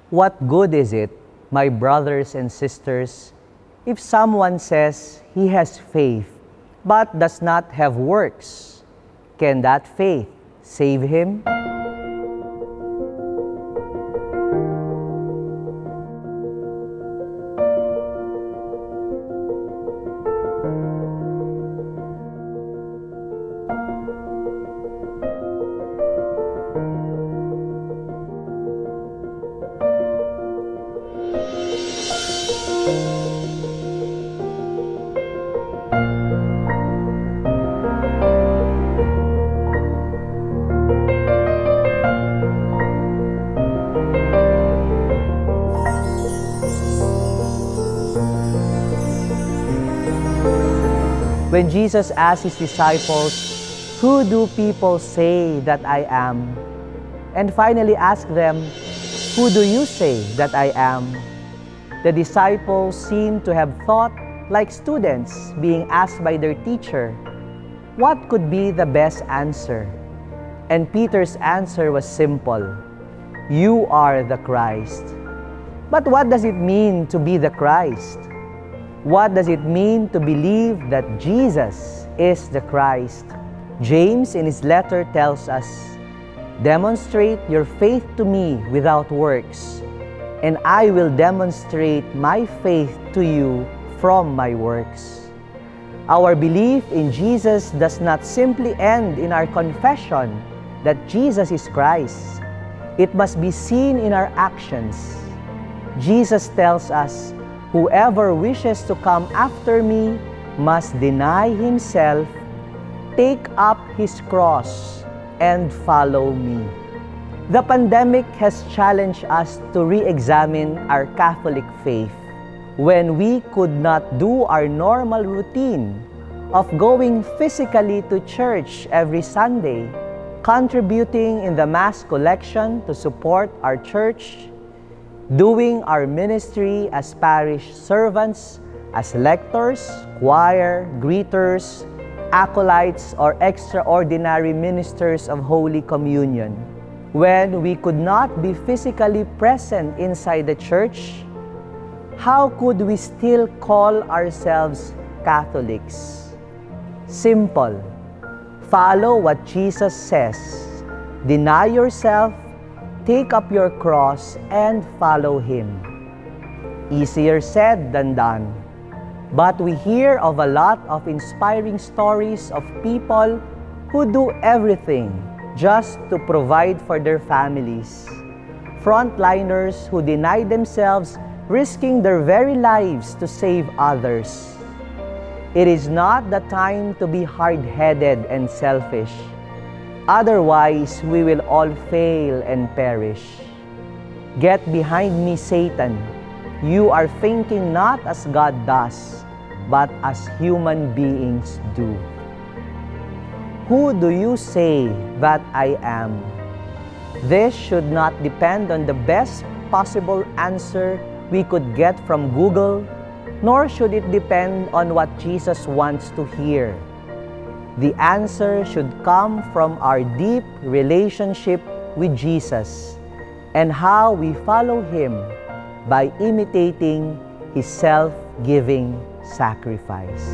What good is it, my brothers and sisters, if someone says he has faith but does not have works? Can that faith save him? When Jesus asked his disciples, "Who do people say that I am?" and finally asked them, "Who do you say that I am?" the disciples seemed to have thought like students being asked by their teacher, what could be the best answer? And Peter's answer was simple: "You are the Christ." But what does it mean to be the Christ? What does it mean to believe that Jesus is the Christ? James in his letter tells us, "Demonstrate your faith to me without works, and I will demonstrate my faith to you from my works." Our belief in Jesus does not simply end in our confession that Jesus is Christ. It must be seen in our actions. Jesus tells us, "Whoever wishes to come after me must deny himself, take up his cross, and follow me." The pandemic has challenged us to re-examine our Catholic faith. When we could not do our normal routine of going physically to church every Sunday, contributing in the Mass collection to support our church, doing our ministry as parish servants, as lectors, choir, greeters, acolytes, or extraordinary ministers of Holy Communion. When we could not be physically present inside the church, how could we still call ourselves Catholics? Simple. Follow what Jesus says. Deny yourself, take up your cross, and follow Him. Easier said than done. But we hear of a lot of inspiring stories of people who do everything just to provide for their families. Frontliners who deny themselves, risking their very lives to save others. It is not the time to be hard-headed and selfish. Otherwise, we will all fail and perish. Get behind me, Satan. You are thinking not as God does, but as human beings do. Who do you say that I am? This should not depend on the best possible answer we could get from Google, nor should it depend on what Jesus wants to hear. The answer should come from our deep relationship with Jesus and how we follow Him by imitating His self-giving sacrifice.